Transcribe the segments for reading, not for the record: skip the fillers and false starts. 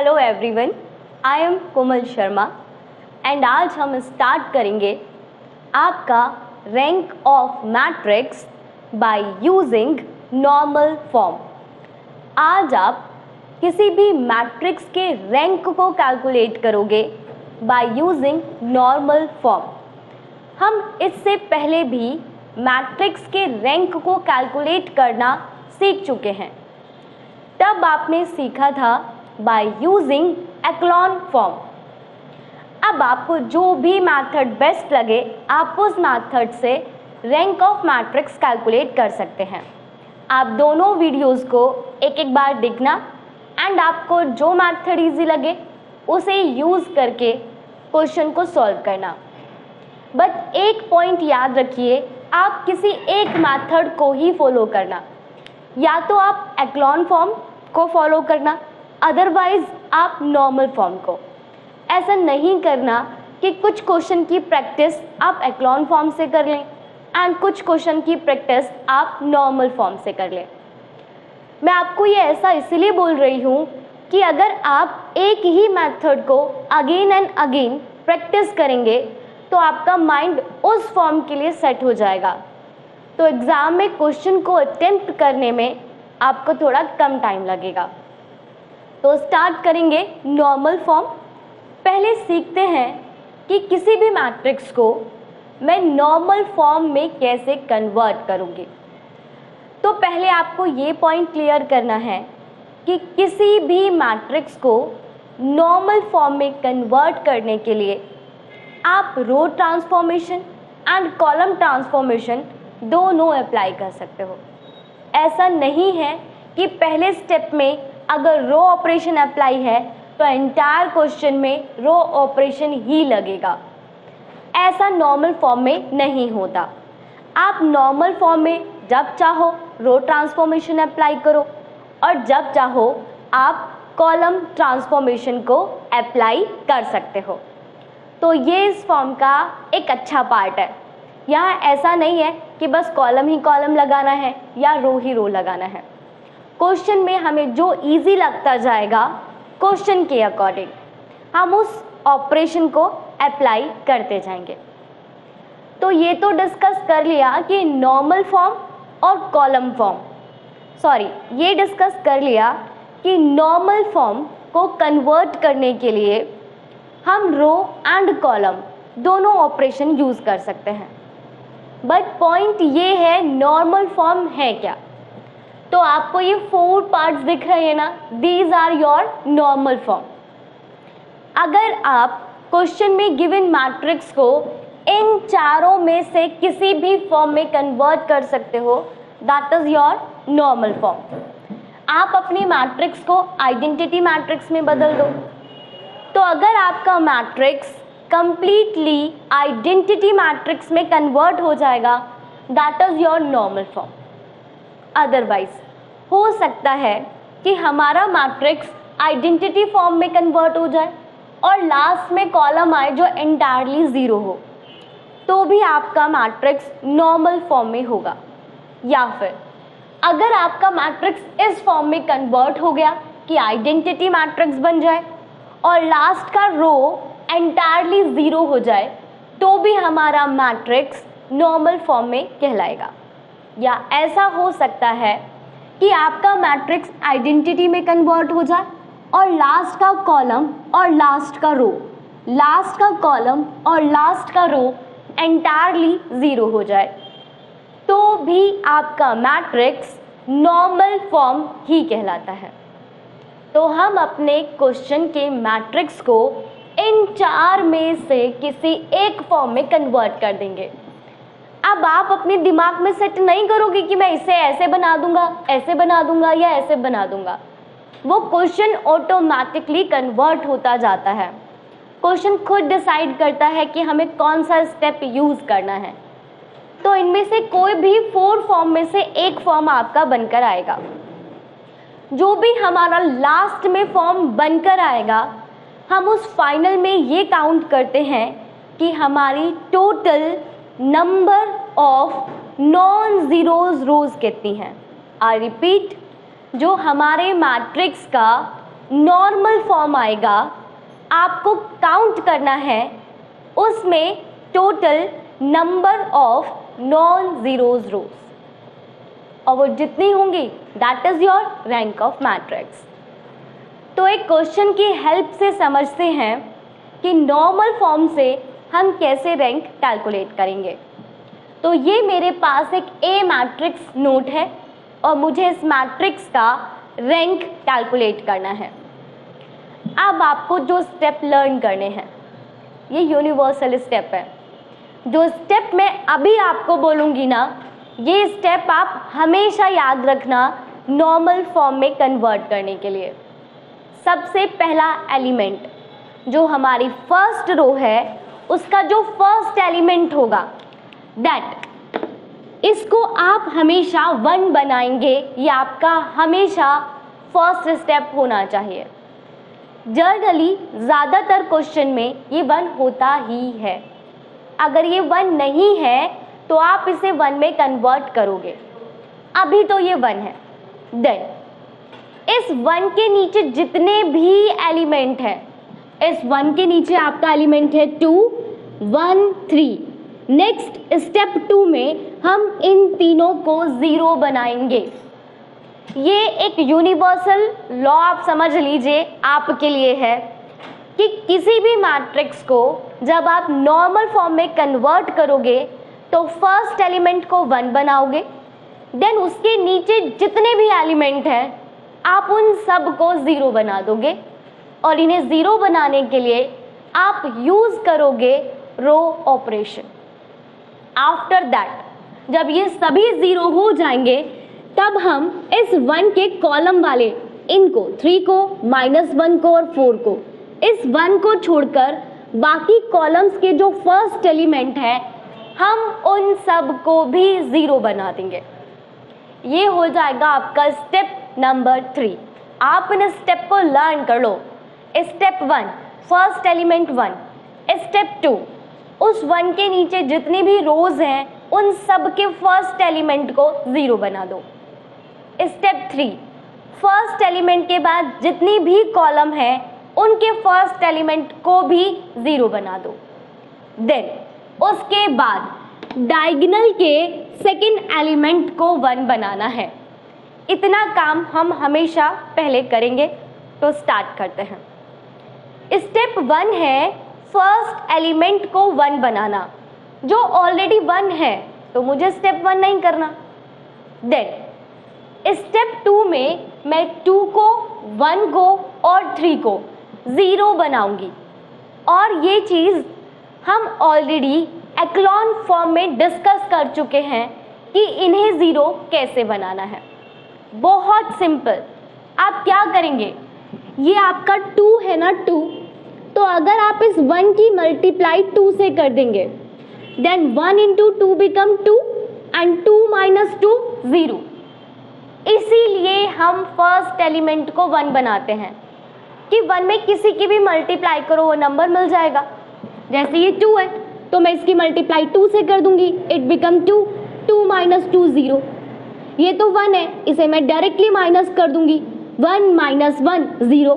Hello everyone, I am Komal Sharma and आज हम start करेंगे आपका rank of matrix by using normal form. आज आप किसी भी मैट्रिक्स के रैंक को कैलकुलेट करोगे बाय यूजिंग नॉर्मल फॉर्म। हम इससे पहले भी मैट्रिक्स के रैंक को कैलकुलेट करना सीख चुके हैं। तब आपने सीखा था बाय यूजिंग एक्लॉन फॉर्म। अब आपको जो भी मेथड बेस्ट लगे आप उस मेथड से रैंक ऑफ मैट्रिक्स कैलकुलेट कर सकते हैं। आप दोनों वीडियोस को एक एक बार देखना एंड आपको जो मेथड इजी लगे उसे यूज़ करके क्वेश्चन को सॉल्व करना। बट एक पॉइंट याद रखिए, आप किसी एक मेथड को ही फॉलो करना, या तो आप एक्लॉन फॉर्म को फॉलो करना, अदरवाइज आप नॉर्मल फॉर्म को। ऐसा नहीं करना कि कुछ क्वेश्चन की प्रैक्टिस आप एक्लॉन फॉर्म से कर लें एंड कुछ क्वेश्चन की प्रैक्टिस आप नॉर्मल फॉर्म से कर लें। मैं आपको ये ऐसा इसलिए बोल रही हूँ कि अगर आप एक ही मेथड को अगेन एंड अगेन प्रैक्टिस करेंगे तो आपका माइंड उस फॉर्म के लिए सेट हो जाएगा, तो एग्ज़ाम में क्वेश्चन को अटेम्प्ट करने में आपको थोड़ा कम टाइम लगेगा। तो स्टार्ट करेंगे नॉर्मल फॉर्म। पहले सीखते हैं कि किसी भी मैट्रिक्स को मैं नॉर्मल फॉर्म में कैसे कन्वर्ट करूँगी। तो पहले आपको ये पॉइंट क्लियर करना है कि किसी भी मैट्रिक्स को नॉर्मल फॉर्म में कन्वर्ट करने के लिए आप रो ट्रांसफॉर्मेशन एंड कॉलम ट्रांसफॉर्मेशन दोनों अप्लाई कर सकते हो। ऐसा नहीं है कि पहले स्टेप में अगर रो ऑपरेशन अप्लाई है तो एंटायर क्वेश्चन में रो ऑपरेशन ही लगेगा। ऐसा नॉर्मल फॉर्म में नहीं होता। आप नॉर्मल फॉर्म में जब चाहो रो ट्रांसफॉर्मेशन अप्लाई करो और जब चाहो आप कॉलम ट्रांसफॉर्मेशन को अप्लाई कर सकते हो। तो ये इस फॉर्म का एक अच्छा पार्ट है। यहाँ ऐसा नहीं है कि बस कॉलम ही कॉलम लगाना है या रो ही रो लगाना है। क्वेश्चन में हमें जो इजी लगता जाएगा क्वेश्चन के अकॉर्डिंग हम उस ऑपरेशन को अप्लाई करते जाएंगे। तो ये तो डिस्कस कर लिया कि नॉर्मल फॉर्म और कॉलम फॉर्म, ये डिस्कस कर लिया कि नॉर्मल फॉर्म को कन्वर्ट करने के लिए हम रो एंड कॉलम दोनों ऑपरेशन यूज़ कर सकते हैं। बट पॉइंट ये है नॉर्मल फॉर्म है क्या। तो आपको ये 4 पार्ट्स दिख रहे हैं ना, these are your normal form. अगर आप क्वेश्चन में गिवन मैट्रिक्स को इन चारों में से किसी भी फॉर्म में कन्वर्ट कर सकते हो, that is your normal form. आप अपनी मैट्रिक्स को आइडेंटिटी मैट्रिक्स में बदल दो, तो अगर आपका मैट्रिक्स कंप्लीटली आइडेंटिटी मैट्रिक्स में कन्वर्ट हो जाएगा, that is your normal form. Otherwise हो सकता है कि हमारा मैट्रिक्स आइडेंटिटी फॉर्म में कन्वर्ट हो जाए और लास्ट में कॉलम आए जो एंटायरली ज़ीरो हो, तो भी आपका मैट्रिक्स नॉर्मल फॉर्म में होगा। या फिर अगर आपका मैट्रिक्स इस फॉर्म में कन्वर्ट हो गया कि आइडेंटिटी मैट्रिक्स बन जाए और लास्ट का रो एंटायरली ज़ीरो हो जाए, तो भी हमारा मैट्रिक्स नॉर्मल फॉर्म में कहलाएगा। या ऐसा हो सकता है कि आपका मैट्रिक्स आइडेंटिटी में कन्वर्ट हो जाए और लास्ट का कॉलम और लास्ट का रो, लास्ट का कॉलम और लास्ट का रो एंटायरली ज़ीरो हो जाए, तो भी आपका मैट्रिक्स नॉर्मल फॉर्म ही कहलाता है। तो हम अपने क्वेश्चन के मैट्रिक्स को इन 4 में से किसी एक फॉर्म में कन्वर्ट कर देंगे। अब आप अपने दिमाग में सेट नहीं करोगे कि मैं इसे ऐसे बना दूंगा, ऐसे बना दूंगा या ऐसे बना दूंगा। वो क्वेश्चन ऑटोमेटिकली कन्वर्ट होता जाता है। क्वेश्चन खुद डिसाइड करता है कि हमें कौन सा स्टेप यूज़ करना है। तो इनमें से कोई भी 4 फॉर्म में से एक फॉर्म आपका बनकर आएगा। जो भी हमारा लास्ट में फॉर्म बनकर आएगा, हम उस फाइनल में ये काउंट करते हैं कि हमारी total number of non zeros rows कितनी हैं। आई रिपीट, जो हमारे मैट्रिक्स का नॉर्मल फॉर्म आएगा, आपको काउंट करना है उसमें total number of non zeros rows, और वो जितनी होंगी that is your rank of matrix. तो एक क्वेश्चन की हेल्प से समझते हैं कि नॉर्मल फॉर्म से हम कैसे रैंक कैलकुलेट करेंगे। तो ये मेरे पास एक ए मैट्रिक्स नोट है और मुझे इस मैट्रिक्स का रैंक कैलकुलेट करना है। अब आपको जो स्टेप लर्न करने हैं ये यूनिवर्सल स्टेप है। जो स्टेप मैं अभी आपको बोलूँगी ना, ये स्टेप आप हमेशा याद रखना नॉर्मल फॉर्म में कन्वर्ट करने के लिए। सबसे पहला एलिमेंट जो हमारी फर्स्ट रो है उसका जो फर्स्ट एलिमेंट होगा दैट, इसको आप हमेशा 1 बनाएंगे। ये आपका हमेशा फर्स्ट स्टेप होना चाहिए। जनरली ज़्यादातर क्वेश्चन में ये 1 होता ही है। अगर ये 1 नहीं है तो आप इसे 1 में कन्वर्ट करोगे। अभी तो ये 1 है। देन इस 1 के नीचे जितने भी एलिमेंट हैं, इस 1 के नीचे आपका एलिमेंट है 2, 1, 3। नेक्स्ट स्टेप 2 में हम इन तीनों को 0 बनाएंगे। ये एक यूनिवर्सल लॉ आप समझ लीजिए आपके लिए है कि किसी भी मैट्रिक्स को जब आप नॉर्मल फॉर्म में कन्वर्ट करोगे तो फर्स्ट एलिमेंट को 1 बनाओगे, देन उसके नीचे जितने भी एलिमेंट हैं आप उन सब को 0 बना दोगे, और इन्हें 0 बनाने के लिए आप यूज़ करोगे रो ऑपरेशन। आफ्टर दैट जब ये सभी 0 हो जाएंगे तब हम इस 1 के कॉलम वाले इनको 3 को, -1 को और 4 को, इस 1 को छोड़कर बाकी कॉलम्स के जो फर्स्ट एलिमेंट है हम उन सब को भी 0 बना देंगे। ये हो जाएगा आपका स्टेप नंबर 3। आप इन स्टेप को लर्न कर लो। स्टेप 1 फर्स्ट एलिमेंट 1, स्टेप 2 उस 1 के नीचे जितनी भी रोज हैं उन सब के फर्स्ट एलिमेंट को 0 बना दो। स्टेप 3 फर्स्ट एलिमेंट के बाद जितनी भी कॉलम है उनके फर्स्ट एलिमेंट को भी 0 बना दो। देन उसके बाद डायगोनल के सेकंड एलिमेंट को 1 बनाना है। इतना काम हम हमेशा पहले करेंगे। तो स्टार्ट करते हैं। स्टेप 1 है फर्स्ट एलिमेंट को 1 बनाना। जो ऑलरेडी 1 है तो मुझे स्टेप 1 नहीं करना। देन स्टेप 2 में मैं 2 को, 1 को और 3 को 0 बनाऊंगी, और ये चीज़ हम ऑलरेडी एक्लॉन फॉर्म में डिस्कस कर चुके हैं कि इन्हें 0 कैसे बनाना है। बहुत सिंपल। आप क्या करेंगे, ये आपका 2 है ना 2, तो अगर आप इस 1 की मल्टीप्लाई 2 से कर देंगे then 1 into 2 become 2 and 2 minus 2 0। इसीलिए हम फर्स्ट एलिमेंट को 1 बनाते हैं कि 1 में किसी की भी मल्टीप्लाई करो वो नंबर मिल जाएगा। जैसे ये 2 है तो मैं इसकी मल्टीप्लाई 2 से कर दूंगी, इट बिकम 2, 2 minus 2 0। ये तो 1 है, इसे मैं डायरेक्टली माइनस कर दूंगी, 1 minus 1 0।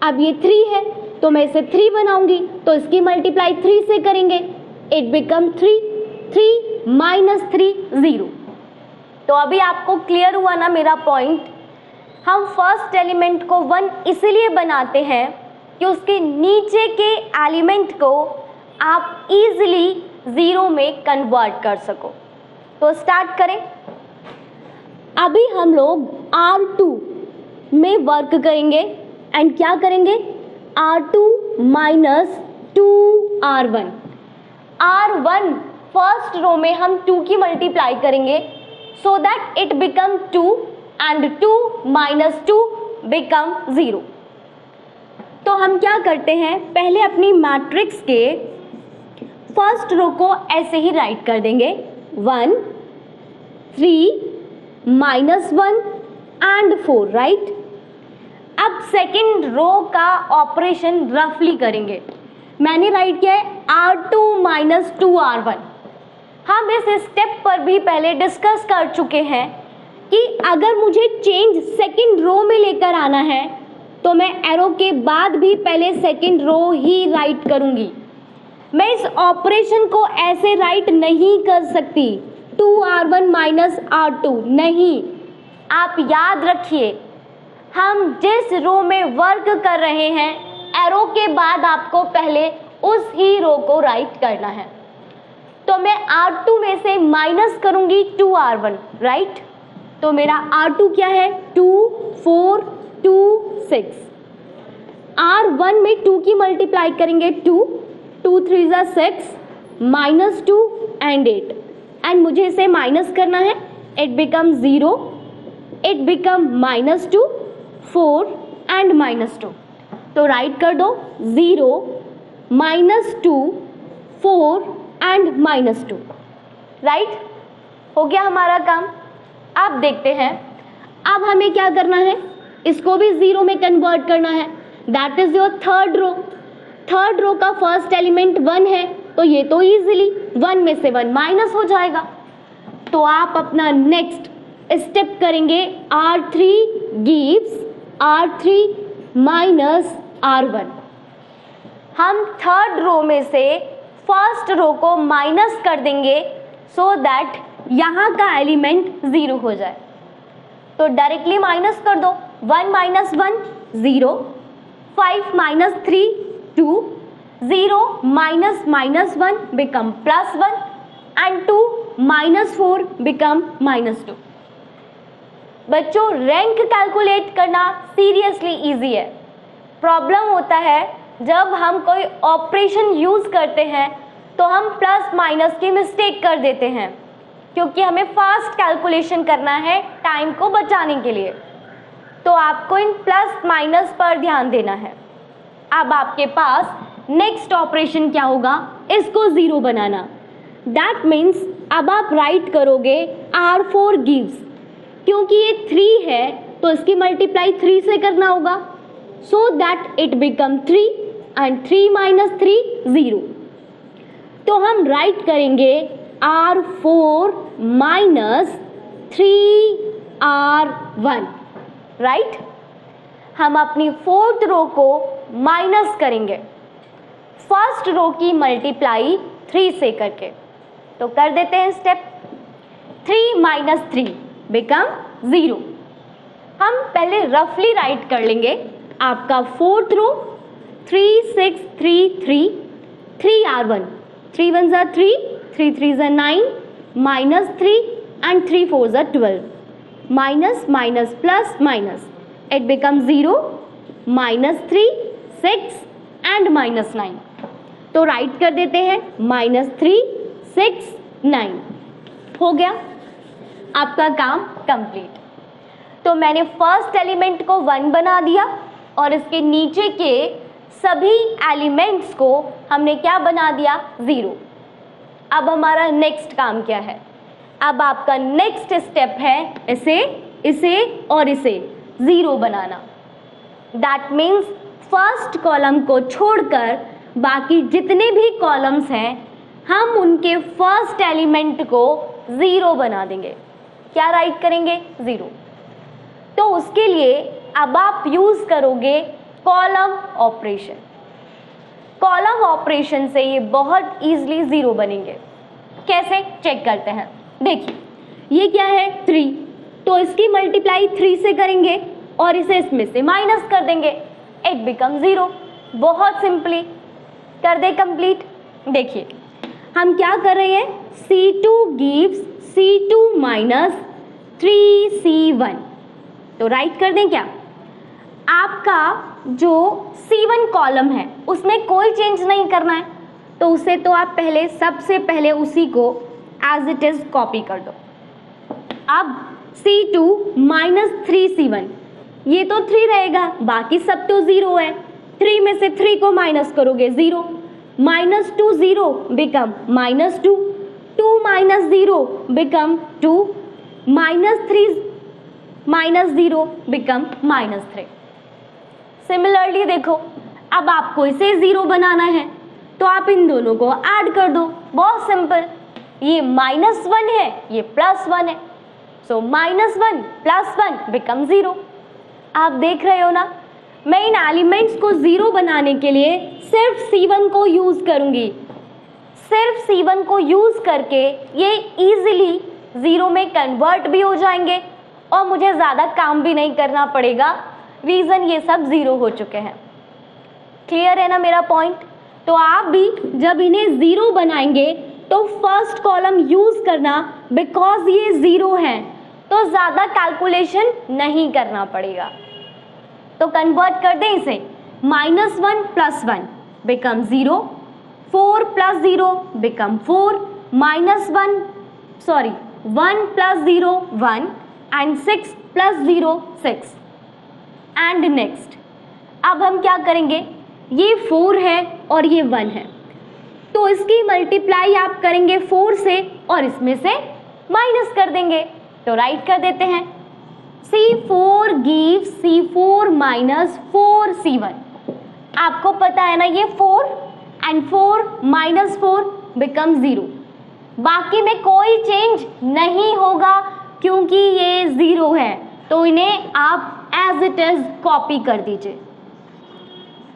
अब ये 3 है तो मैं इसे 3 बनाऊंगी, तो इसकी मल्टीप्लाई 3 से करेंगे, इट बिकम 3, 3 minus 3 0। तो अभी आपको क्लियर हुआ ना मेरा पॉइंट। हम फर्स्ट एलिमेंट को 1 इसलिए बनाते हैं कि उसके नीचे के एलिमेंट को आप इजीली 0 में कन्वर्ट कर सको। तो स्टार्ट करें। अभी हम लोग R2 में वर्क करेंगे एंड क्या करेंगे, R2 minus 2R1। R1 first row में हम 2 की मल्टीप्लाई करेंगे so that it become 2 and 2 minus 2 become 0। तो हम क्या करते हैं, पहले अपनी मैट्रिक्स के फर्स्ट रो को ऐसे ही राइट कर देंगे, 1, 3, -1 and 4, राइट। अब सेकेंड रो का ऑपरेशन रफली करेंगे। मैंने राइट किया है R2 minus 2R1। हम इस स्टेप पर भी पहले डिस्कस कर चुके हैं कि अगर मुझे चेंज सेकेंड रो में लेकर आना है तो मैं एरो के बाद भी पहले सेकंड रो ही राइट करूंगी। मैं इस ऑपरेशन को ऐसे राइट नहीं कर सकती 2r1 माइनस r2, नहीं। आप याद रखिए, हम जिस रो में वर्क कर रहे हैं एरो के बाद आपको पहले उस ही रो को राइट करना है। तो मैं r2 में से माइनस करूंगी 2r1, राइट। तो मेरा r2 क्या है, 2 4 2 6। r1 में 2 की मल्टीप्लाई करेंगे 2 2 3 6 माइनस 2 एंड 8, एंड मुझे इसे माइनस करना है। It become 0, it become minus 2 4 and minus 2। तो राइट कर दो 0 माइनस 2 4 एंड माइनस 2, राइट। हो गया हमारा काम। अब देखते हैं अब हमें क्या करना है, इसको भी 0 में कन्वर्ट करना है। That is your third row. Third row का फर्स्ट एलिमेंट 1 है, तो ये तो इजीली 1 में से 1 माइनस हो जाएगा। तो आप अपना नेक्स्ट स्टेप करेंगे r3 gives r3 minus r1। हम थर्ड रो में से फर्स्ट रो को माइनस कर देंगे सो दैट यहाँ का एलिमेंट 0 हो जाए। तो डायरेक्टली माइनस कर दो, 1 minus 1 0, 5 minus 3 2, 0 minus minus 1 become plus 1 and 2 minus 4 become minus 2। बच्चों, रैंक कैलकुलेट करना सीरियसली इजी है। प्रॉब्लम होता है जब हम कोई ऑपरेशन यूज करते हैं तो हम प्लस माइनस की मिस्टेक कर देते हैं, क्योंकि हमें फास्ट कैलकुलेशन करना है टाइम को बचाने के लिए। तो आपको इन प्लस माइनस पर ध्यान देना है। अब आपके पास नेक्स्ट ऑपरेशन क्या होगा, इसको 0 बनाना। दैट मीन्स अब आप राइट करोगे r4 गिव्स, क्योंकि ये 3 है तो इसकी मल्टीप्लाई 3 से करना होगा, so that it become 3 and 3 minus 3 0। तो हम राइट करेंगे r4 माइनस 3r1, राइट। हम अपनी फोर्थ रो को माइनस करेंगे फर्स्ट रो की मल्टीप्लाई 3 से करके। तो कर देते हैं स्टेप, 3 माइनस 3 बिकम 0। हम पहले रफली राइट कर लेंगे आपका फोर्थ रो 3 6 3 3 3r1, 3 1 ज़ा 3 3 3 ज़ा 9 माइनस 3 एंड 3 4 ज़ा 12, minus minus plus minus, it become 0 minus 3 6 and minus 9। तो राइट कर देते हैं माइनस 3 6 9। हो गया आपका काम कंप्लीट। तो मैंने फर्स्ट एलिमेंट को 1 बना दिया और इसके नीचे के सभी एलिमेंट्स को हमने क्या बना दिया, 0। अब हमारा नेक्स्ट काम क्या है, अब आपका नेक्स्ट स्टेप है इसे और इसे 0 बनाना। दैट मीन्स फर्स्ट कॉलम को छोड़कर बाकी जितने भी कॉलम्स हैं हम उनके फर्स्ट एलिमेंट को 0 बना देंगे। क्या राइट करेंगे, 0। तो उसके लिए अब आप यूज करोगे कॉलम ऑपरेशन। कॉलम ऑपरेशन से ये बहुत इजीली 0 बनेंगे। कैसे, चेक करते हैं। देखिए ये क्या है, 3, तो इसकी मल्टीप्लाई 3 से करेंगे और इसे इसमें से माइनस कर देंगे, इट बिकम 0। बहुत सिंपली कर दे कंप्लीट। देखिए हम क्या कर रहे हैं, C2 gives C2 minus 3C1। तो राइट कर दें क्या, आपका जो C1 कॉलम है उसमें कोई चेंज नहीं करना है, तो उसे तो आप सबसे पहले उसी को एज इट इज कॉपी कर दो। अब C2 माइनस 3C1, ये तो 3 रहेगा, बाकी सब तो 0 है। 3 में से 3 को माइनस करोगे 0, minus 2 0 become minus 2, 2 minus 0 become 2, minus 3 minus 0 become minus 3। Similarly देखो, अब आपको इसे 0 बनाना है तो आप इन दोनों को ऐड कर दो, बहुत सिंपल। ये -1 है, ये +1 है, सो -1 + 1 बिकम 0। आप देख रहे हो ना, मैं इन एलिमेंट्स को ज़ीरो बनाने के लिए सिर्फ C1 को यूज़ करूँगी। सिर्फ C1 को यूज़ करके ये इजीली ज़ीरो में कन्वर्ट भी हो जाएंगे और मुझे ज़्यादा काम भी नहीं करना पड़ेगा, रीज़न ये सब ज़ीरो हो चुके हैं। क्लियर है ना मेरा पॉइंट? तो आप भी जब इन्हें ज़ीरो बनाएंगे तो फर्स्ट कॉलम यूज़ करना, बिकॉज ये ज़ीरो हैं तो ज़्यादा कैलकुलेशन नहीं करना पड़ेगा। तो कन्वर्ट कर दें इसे, -1 + 1 become 0, 4 + 0 become 4, -1 1 + 0 1 and 6 + 0 6 and next. अब हम क्या करेंगे, ये 4 है और ये 1 है तो इसकी मल्टीप्लाई आप करेंगे 4 से और इसमें से माइनस कर देंगे। तो राइट कर देते हैं, C4 gives C4 - 4C1। आपको पता है ना ये 4 एंड 4 - 4 बिकम 0। बाकी में कोई चेंज नहीं होगा क्योंकि ये 0 है, तो इन्हें आप एज इट इज कॉपी कर दीजिए।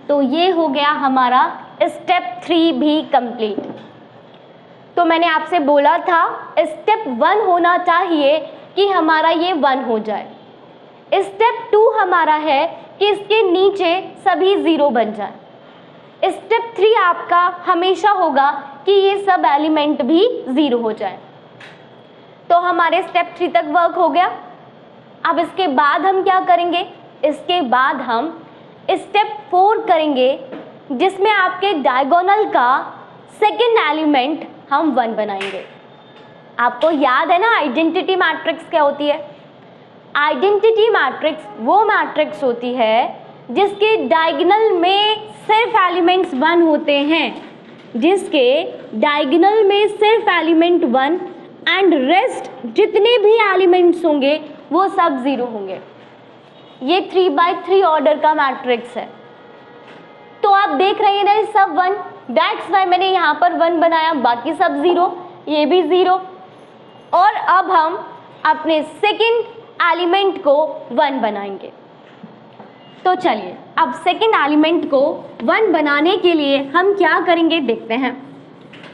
तो ये हो गया हमारा स्टेप 3 भी कंप्लीट। तो मैंने आपसे बोला था स्टेप 1 होना चाहिए कि हमारा ये 1 हो जाए। स्टेप 2 हमारा है कि इसके नीचे सभी 0 बन जाए। स्टेप 3 आपका हमेशा होगा कि ये सब एलिमेंट भी 0 हो जाए। तो हमारे स्टेप 3 तक वर्क हो गया। अब इसके बाद हम क्या करेंगे, इसके बाद हम स्टेप 4 करेंगे जिसमें आपके डायगोनल का सेकंड एलिमेंट हम 1 बनाएंगे। आपको याद है ना आइडेंटिटी मैट्रिक्स क्या होती है? आइडेंटिटी मैट्रिक्स वो मैट्रिक्स होती है जिसके डायगोनल में सिर्फ एलिमेंट्स 1 होते हैं, जिसके डायगोनल में सिर्फ एलिमेंट 1 एंड रेस्ट जितने भी एलिमेंट्स होंगे वो सब 0 होंगे। ये 3x3 ऑर्डर का मैट्रिक्स है। तो आप देख रहे हैं ना ये सब 1, दैट्स वाई मैंने यहाँ पर 1 बनाया, बाकी सब 0, ये भी 0। और अब हम अपने सेकंड एलिमेंट को 1 बनाएंगे। तो चलिए अब सेकंड एलिमेंट को 1 बनाने के लिए हम क्या करेंगे देखते हैं।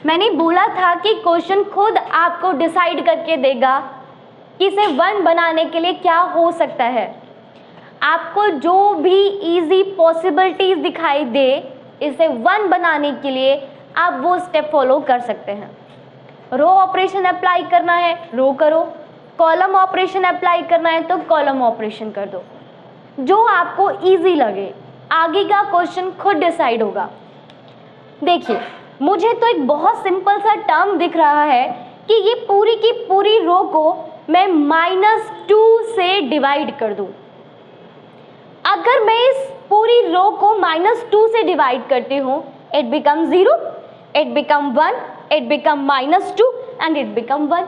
मैंने बोला था कि क्वेश्चन खुद आपको डिसाइड करके देगा कि इसे 1 बनाने के लिए क्या हो सकता है। आपको जो भी इजी पॉसिबिलिटीज दिखाई दे इसे 1 बनाने के लिए आप वो स्टेप फॉलो कर सकते हैं। रो ऑपरेशन अप्लाई करना है रो करो, कॉलम ऑपरेशन अप्लाई करना है तो कॉलम ऑपरेशन कर दो, जो आपको इजी लगे। आगे का क्वेश्चन खुद डिसाइड होगा। देखिए मुझे तो एक बहुत सिंपल सा टर्म दिख रहा है कि ये पूरी की पूरी रो को मैं -2 से डिवाइड कर दूं। अगर मैं इस पूरी रो को -2 से डिवाइड करती हूँ, it become 0, it become 1, it become -2 and it become 1।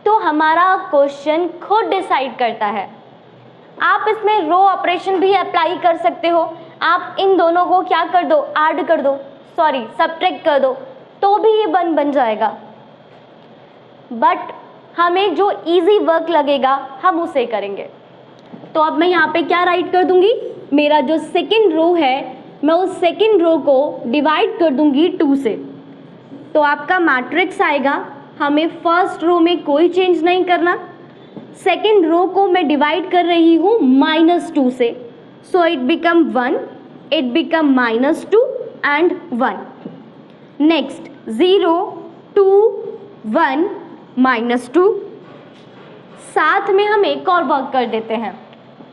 तो हमारा क्वेश्चन खुद डिसाइड करता है। आप इसमें रो ऑपरेशन भी अप्लाई कर सकते हो। आप इन दोनों को क्या कर दो, ऐड कर दो, सॉरी सब्ट्रैक्ट कर दो, तो भी ये 1 बन जाएगा। बट हमें जो इजी वर्क लगेगा हम उसे करेंगे। तो अब मैं यहाँ पे क्या राइट कर दूंगी, मेरा जो सेकंड रो है मैं उस सेकंड रो को डिवाइड कर दूंगी 2 से। तो आपका मैट्रिक्स आएगा, हमें फर्स्ट रो में कोई चेंज नहीं करना। सेकंड रो को मैं डिवाइड कर रही हूँ -2 से, so it become 1, it become -2 and 1। Next 0 2 1 -2। साथ में हम एक और वर्क कर देते हैं।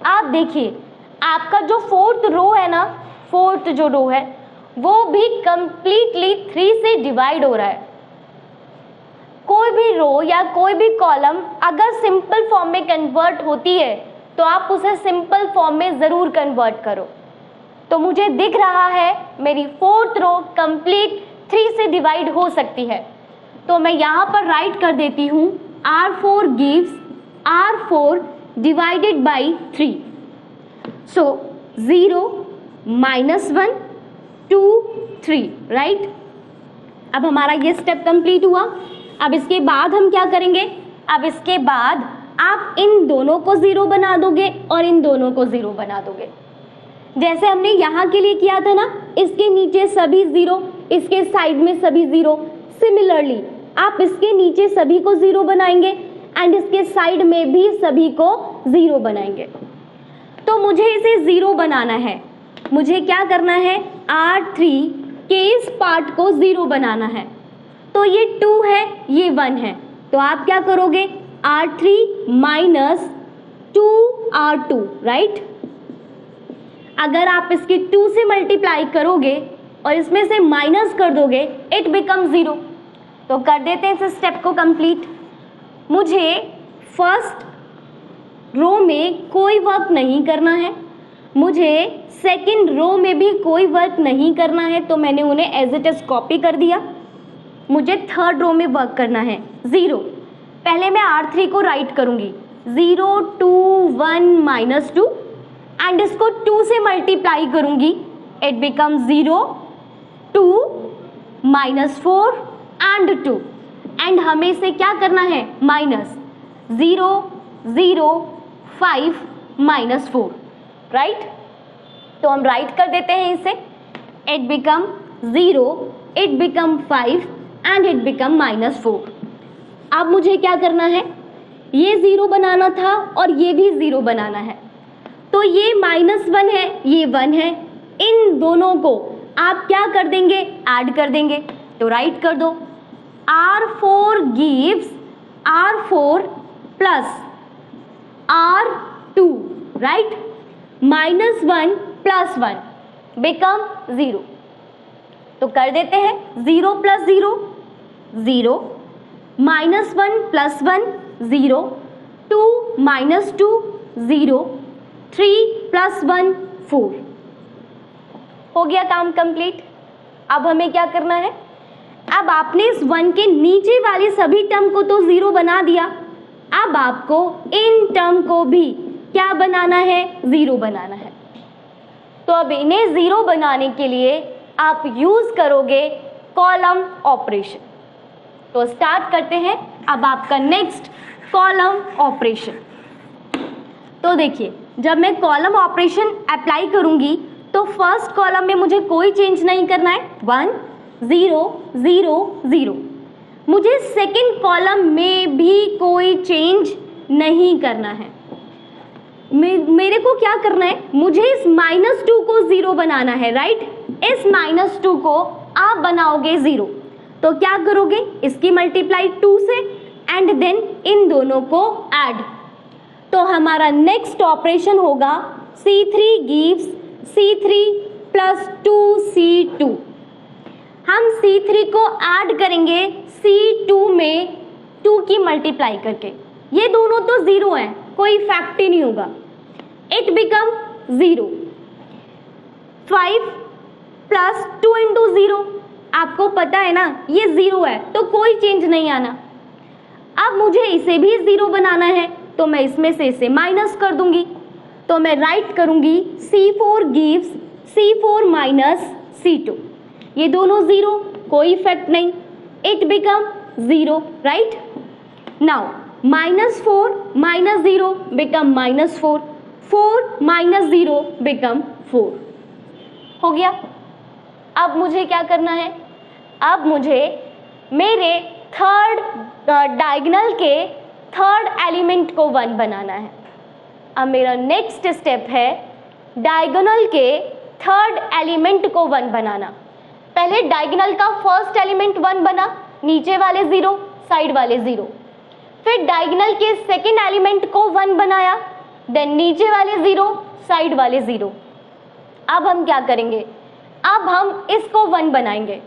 आप देखिए आपका जो फोर्थ रो है ना, फोर्थ जो रो है वो भी कंप्लीटली 3 से डिवाइड हो रहा है। कोई भी रो या कोई भी कॉलम अगर सिंपल फॉर्म में कन्वर्ट होती है तो आप उसे सिंपल फॉर्म में ज़रूर कन्वर्ट करो। तो मुझे दिख रहा है मेरी फोर्थ रो कंप्लीट 3 से डिवाइड हो सकती है। तो मैं यहाँ पर राइट कर देती हूँ R4 gives R4 divided by 3. So 0 -1 2 3, right. अब हमारा ये स्टेप कंप्लीट हुआ। अब इसके बाद हम क्या करेंगे, अब इसके बाद आप इन दोनों को 0 बना दोगे और इन दोनों को 0 बना दोगे, जैसे हमने यहाँ के लिए किया था ना, इसके नीचे सभी 0, इसके साइड में सभी 0। सिमिलरली आप इसके नीचे सभी को 0 बनाएंगे एंड इसके साइड में भी सभी को 0 बनाएंगे। तो मुझे इसे 0 बनाना है, मुझे क्या करना है, R3 के इस पार्ट को 0 बनाना है। तो ये 2 है, ये 1 है, तो आप क्या करोगे, R3 माइनस 2R2, राइट। अगर आप इसके 2 से मल्टीप्लाई करोगे और इसमें से माइनस कर दोगे, इट बिकम 0। तो कर देते हैं इस स्टेप को कंप्लीट। मुझे फर्स्ट रो में कोई वर्क नहीं करना है, मुझे सेकंड रो में भी कोई वर्क नहीं करना है, तो मैंने उन्हें एज इट इज कॉपी कर दिया। मुझे थर्ड रो में वर्क करना है, 0। पहले मैं R3 को राइट करूंगी, 0 2 1 माइनस 2 एंड इसको 2 से मल्टीप्लाई करूंगी, it become 0 2 minus 4 and 2 and हमें इसे क्या करना है, माइनस 0 0 5 माइनस 4, राइट। तो हम राइट कर देते हैं इसे, it become 0, it become 5 and it become minus 4। अब मुझे क्या करना है, ये 0 बनाना था और ये भी 0 बनाना है। तो ये -1 है, ये 1 है, इन दोनों को आप क्या कर देंगे, ऐड कर देंगे। तो राइट कर दो, R4 gives R4 plus R2, right? -1 plus 1 become 0। तो कर देते हैं, 0 plus 0 0, -1 plus 1 0, 2 minus 2 0, 3 plus 1 4। हो गया काम कंप्लीट। अब हमें क्या करना है, अब आपने इस 1 के नीचे वाले सभी टर्म को तो 0 बना दिया, अब आपको इन टर्म को भी क्या बनाना है, 0 बनाना है। तो अब इन्हें 0 बनाने के लिए आप यूज करोगे कॉलम ऑपरेशन। तो स्टार्ट करते हैं अब आपका नेक्स्ट कॉलम ऑपरेशन। तो देखिए, जब मैं कॉलम ऑपरेशन अप्लाई करूंगी तो फर्स्ट कॉलम में मुझे कोई चेंज नहीं करना है, 1 0 0 0। मुझे सेकंड कॉलम में भी कोई चेंज नहीं करना है। मेरे को क्या करना है, मुझे इस -2 को 0 बनाना है, राइट। इस -2 को आप बनाओगे 0, तो क्या करोगे, इसकी मल्टीप्लाई 2 से एंड देन इन दोनों को ऐड। तो हमारा नेक्स्ट ऑपरेशन होगा C3 gives C3 plus 2C2। हम C3 को ऐड करेंगे C2 में 2 की मल्टीप्लाई करके, ये दोनों तो 0 हैं, कोई इफेक्ट ही नहीं होगा, इट बिकम 0। 5 प्लस 2 इंटू 0, आपको पता है ना ये 0 है, तो कोई चेंज नहीं आना। अब मुझे इसे भी 0 बनाना है, तो मैं इसमें से इसे माइनस कर दूंगी। तो मैं राइट करूंगी C4 gives C4 minus C2, ये दोनों 0, कोई इफेक्ट नहीं, it become 0, right. Now -4 minus 0 become -4, 4 minus 0 become 4। हो गया। अब मुझे क्या करना है, अब मुझे मेरे थर्ड डायगोनल के थर्ड एलिमेंट को 1 बनाना है। अब मेरा नेक्स्ट स्टेप है डायगोनल के थर्ड एलिमेंट को 1 बनाना। पहले डायगोनल का फर्स्ट एलिमेंट 1 बना, नीचे वाले 0, साइड वाले 0। फिर डायगोनल के सेकंड एलिमेंट को 1 बनाया, देन नीचे वाले 0, साइड वाले 0। अब हम क्या करेंगे, अब हम इसको 1 बनाएंगे।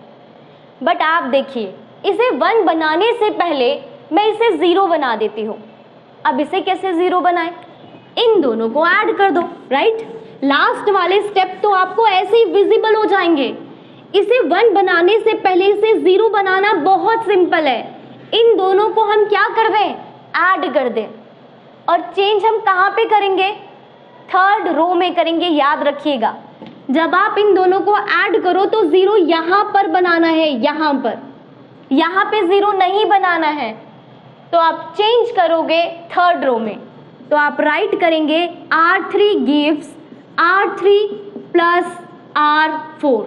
बट आप देखिए, इसे 1 बनाने से पहले मैं इसे 0 बना देती हूँ। अब इसे कैसे 0 बनाएं, इन दोनों को ऐड कर दो, राइट। लास्ट वाले स्टेप तो आपको ऐसे ही विजिबल हो जाएंगे। इसे 1 बनाने से पहले इसे 0 बनाना बहुत सिंपल है। इन दोनों को हम क्या कर दें, ऐड कर दें। और चेंज हम कहाँ पे करेंगे, थर्ड रो में करेंगे, याद रखिएगा। जब आप इन दोनों को ऐड करो तो 0 यहाँ पर बनाना है, यहाँ पे 0 नहीं बनाना है। तो आप चेंज करोगे थर्ड रो में, तो आप राइट करेंगे R3 gives R3 plus R4।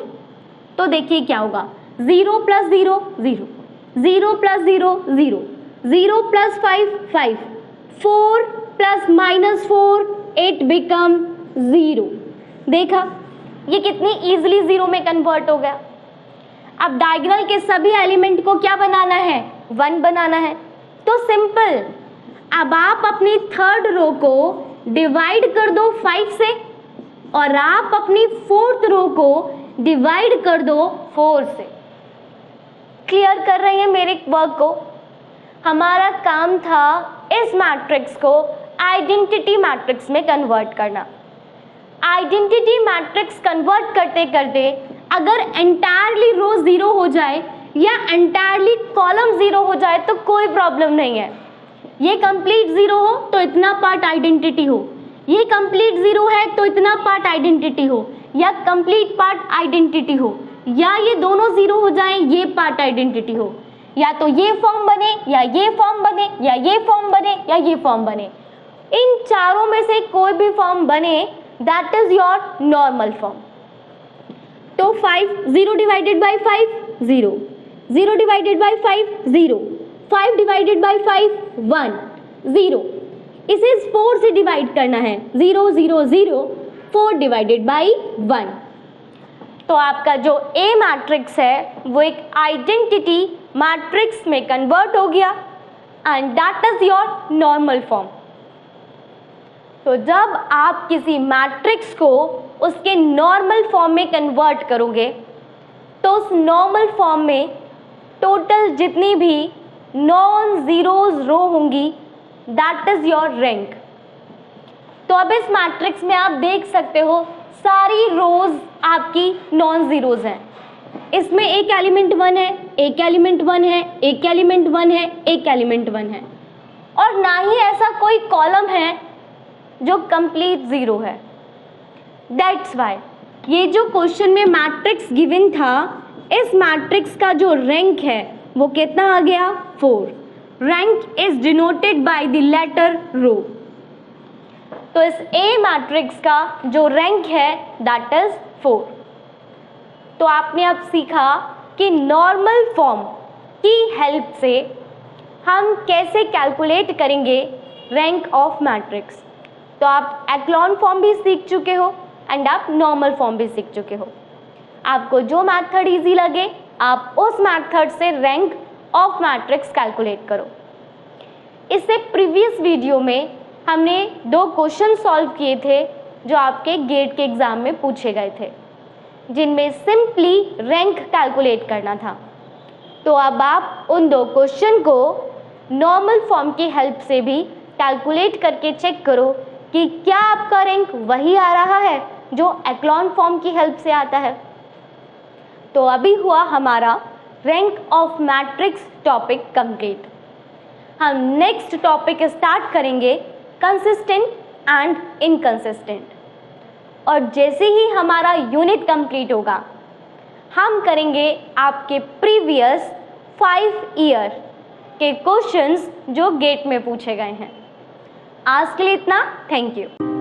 तो देखिए क्या होगा, 0 plus 0 0, 0 plus 0 0, 0 plus 5 5, 4 plus minus 4 8 become 0। देखा ये कितनी इजीली 0 में कन्वर्ट हो गया। अब डायगोनल के सभी एलिमेंट को क्या बनाना है, 1 बनाना है। तो सिंपल, अब आप अपनी थर्ड रो को डिवाइड कर दो 5 से और आप अपनी फोर्थ रो को डिवाइड कर दो 4 से। क्लियर कर रही हैं मेरे वर्क को? हमारा काम था इस मैट्रिक्स को आइडेंटिटी मैट्रिक्स में कन्वर्ट करना। आइडेंटिटी मैट्रिक्स कन्वर्ट करते करते अगर एंटायरली रो 0 हो जाए या एंटायरली कॉलम 0 हो जाए तो कोई प्रॉब्लम नहीं है। ये कंप्लीट 0 हो तो इतना पार्ट आइडेंटिटी हो, ये कंप्लीट 0 है तो इतना पार्ट आइडेंटिटी हो, या कंप्लीट पार्ट आइडेंटिटी हो, या ये दोनों 0 हो जाएं ये पार्ट आइडेंटिटी हो, या तो ये फॉर्म बने या ये फॉर्म बने या ये फॉर्म बने या ये फॉर्म बने। इन चारों में से कोई भी फॉर्म बने that is your normal form. तो 5 0 divided by 5 0, 0 divided by 5 0, 5 divided by 5 1 0। इसे 4 से डिवाइड करना है, 0 0 0, 4 डिवाइडेड बाय 1। तो आपका जो A मैट्रिक्स है वो एक आइडेंटिटी मैट्रिक्स में कन्वर्ट हो गया and that is your normal form. तो जब आप किसी मैट्रिक्स को उसके नॉर्मल फॉर्म में कन्वर्ट करोगे तो उस नॉर्मल फॉर्म में टोटल जितनी भी नॉन जीरोज रो होंगी दैट इज योर रैंक। तो अब इस मैट्रिक्स में आप देख सकते हो सारी रोज आपकी नॉन जीरोज हैं। इसमें एक एलिमेंट 1 है, एक एलिमेंट 1 है, एक एलिमेंट 1 है, एक एलिमेंट 1 है, और ना ही ऐसा कोई कॉलम है जो कंप्लीट 0 है। दैट्स वाई ये जो क्वेश्चन में मैट्रिक्स गिवन था, इस मैट्रिक्स का जो रैंक है वो कितना आ गया, 4। Rank is denoted by the letter rho. तो इस A मैट्रिक्स का जो रैंक है दैट इज 4। तो आपने अब सीखा कि नॉर्मल फॉर्म की हेल्प से हम कैसे कैलकुलेट करेंगे रैंक ऑफ मैट्रिक्स। तो आप एक्लॉन फॉर्म भी सीख चुके हो एंड आप नॉर्मल फॉर्म भी सीख चुके हो। आपको जो मेथड इजी लगे आप उस मेथड से रैंक ऑफ मैट्रिक्स कैलकुलेट करो। इससे प्रीवियस वीडियो में हमने 2 क्वेश्चन सॉल्व किए थे जो आपके गेट के एग्जाम में पूछे गए थे, जिनमें सिंपली रैंक कैलकुलेट करना था। तो अब आप उन 2 क्वेश्चन को नॉर्मल फॉर्म की हेल्प से भी कैलकुलेट करके चेक करो कि क्या आपका रैंक वही आ रहा है जो एक्लॉन फॉर्म की हेल्प से आता है। तो अभी हुआ हमारा rank of matrix topic complete. हम नेक्स्ट टॉपिक स्टार्ट करेंगे कंसिस्टेंट एंड इनकंसिस्टेंट, और जैसे ही हमारा यूनिट कंप्लीट होगा हम करेंगे आपके प्रीवियस 5 ईयर के क्वेश्चंस जो गेट में पूछे गए हैं। आज के लिए इतना, थैंक यू।